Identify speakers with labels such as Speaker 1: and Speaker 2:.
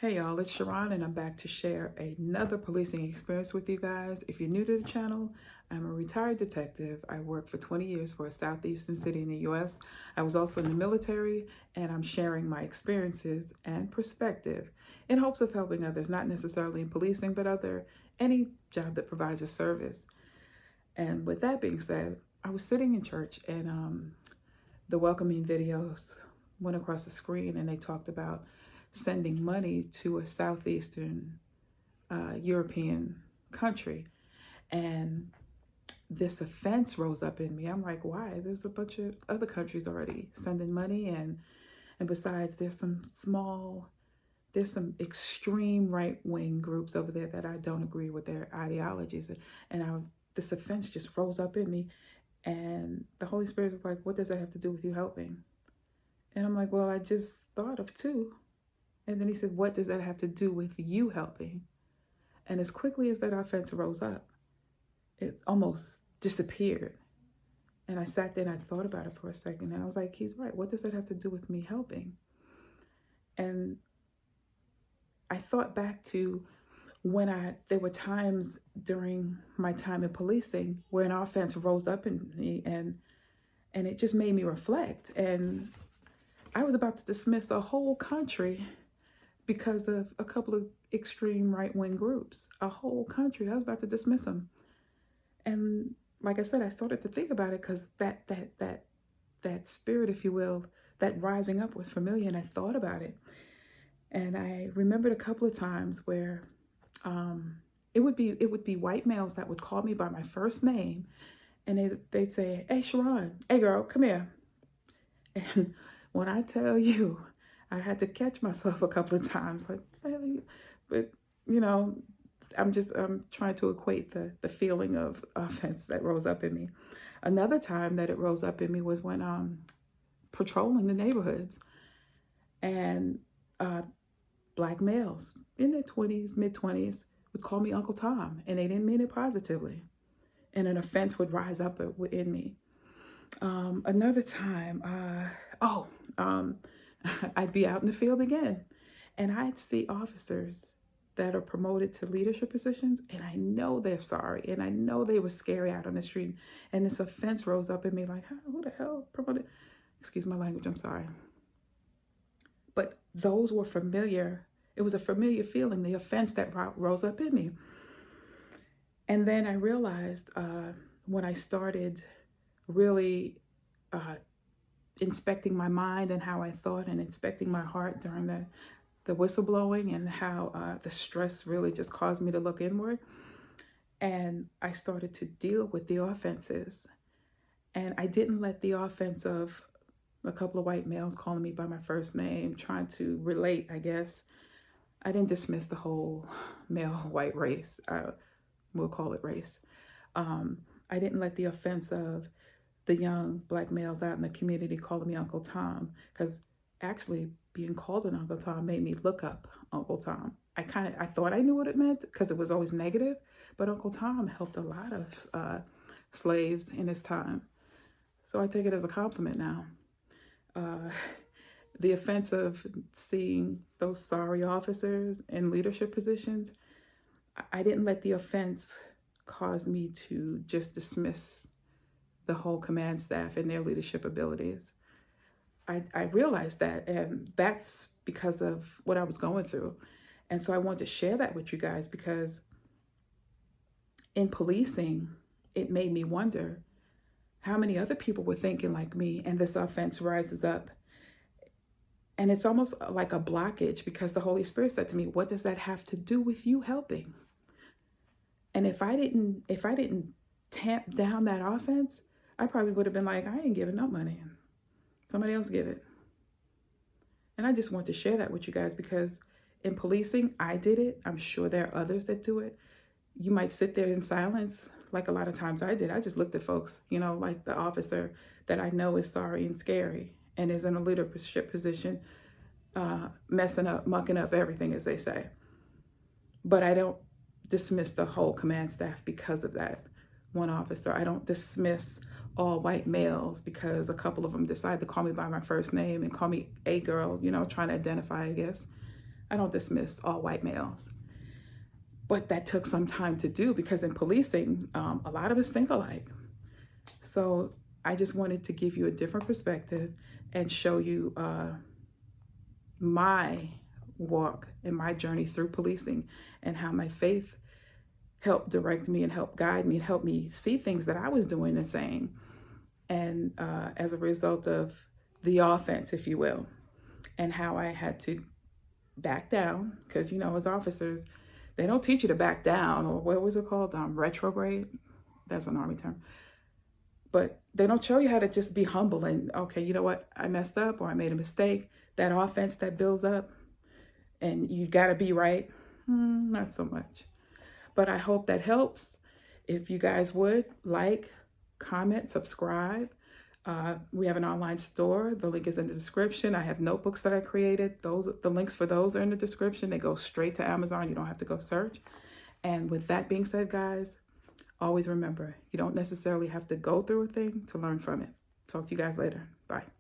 Speaker 1: Hey y'all, it's Sharon and I'm back to share another policing experience with you guys. If you're new to the channel, I'm a retired detective. I worked for 20 years for a southeastern city in the US. I was also in the military, and I'm sharing my experiences and perspective in hopes of helping others, not necessarily in policing, but any job that provides a service. And with that being said, I was sitting in church and the welcoming videos went across the screen and they talked about sending money to a southeastern European country. And this offense rose up in me. I'm like, why? There's a bunch of other countries already sending money, and besides, there's some extreme right-wing groups over there that I don't agree with their ideologies, and this offense just rose up in me, and the Holy Spirit was like, what does that have to do with you helping? And I'm like, well, I just thought of two. And then he said, what does that have to do with you helping? And as quickly as that offense rose up, it almost disappeared. And I sat there and I thought about it for a second. And I was like, he's right. What does that have to do with me helping? And I thought back to when there were times during my time in policing where an offense rose up in me, and it just made me reflect. And I was about to dismiss a whole country because of a couple of extreme right-wing groups. A whole country, I was about to dismiss them. And like I said, I started to think about it because that spirit, if you will, that rising up was familiar, and I thought about it. And I remembered a couple of times where it would be white males that would call me by my first name, and they'd say, hey, Sharon, hey girl, come here. And when I tell you, I had to catch myself a couple of times, like, hey, but I'm trying to equate the feeling of offense that rose up in me. Another time that it rose up in me was when patrolling the neighborhoods, and black males in their 20s, mid-20s would call me Uncle Tom, and they didn't mean it positively. And an offense would rise up in me. Another time, I'd be out in the field again, and I'd see officers that are promoted to leadership positions, and I know they're sorry, and I know they were scary out on the street, and this offense rose up in me like, who the hell promoted? Excuse my language, I'm sorry. But those were familiar. It was a familiar feeling, the offense that rose up in me. And then I realized when I started really inspecting my mind and how I thought, and inspecting my heart during the whistleblowing, and how the stress really just caused me to look inward. And I started to deal with the offenses. And I didn't let the offense of a couple of white males calling me by my first name, trying to relate, I guess. I didn't dismiss the whole male white race. We'll call it race. I didn't let the offense of the young black males out in the community calling me Uncle Tom, because actually being called an Uncle Tom made me look up Uncle Tom. I thought I knew what it meant because it was always negative, but Uncle Tom helped a lot of slaves in his time. So I take it as a compliment now. The offense of seeing those sorry officers in leadership positions, I didn't let the offense cause me to just dismiss the whole command staff and their leadership abilities. I realized that, and that's because of what I was going through. And so I wanted to share that with you guys, because in policing, it made me wonder how many other people were thinking like me, and this offense rises up. And it's almost like a blockage, because the Holy Spirit said to me, what does that have to do with you helping? And if I didn't tamp down that offense, I probably would have been like, I ain't giving no money. Somebody else give it. And I just want to share that with you guys, because in policing, I did it. I'm sure there are others that do it. You might sit there in silence, like a lot of times I did. I just looked at folks, like the officer that I know is sorry and scary and is in a leadership position, messing up, mucking up everything, as they say. But I don't dismiss the whole command staff because of that one officer. I don't dismiss all white males because a couple of them decide to call me by my first name and call me a girl, trying to identify, I guess. I don't dismiss all white males. But that took some time to do because in policing, a lot of us think alike. So I just wanted to give you a different perspective and show you my walk and my journey through policing and how my faith helped direct me and help guide me and help me see things that I was doing and saying. And as a result of the offense, if you will, and how I had to back down, because, you know, as officers, they don't teach you to back down, or what was it called? Retrograde. That's an Army term. But they don't show you how to just be humble and, okay, you know what? I messed up or I made a mistake. That offense that builds up and you got to be right. Not so much. But I hope that helps. If you guys would like, comment, subscribe. We have an online store. The link is in the description. I have notebooks that I created. The links for those are in the description. They go straight to Amazon. You don't have to go search. And with that being said, guys, always remember, you don't necessarily have to go through a thing to learn from it. Talk to you guys later. Bye.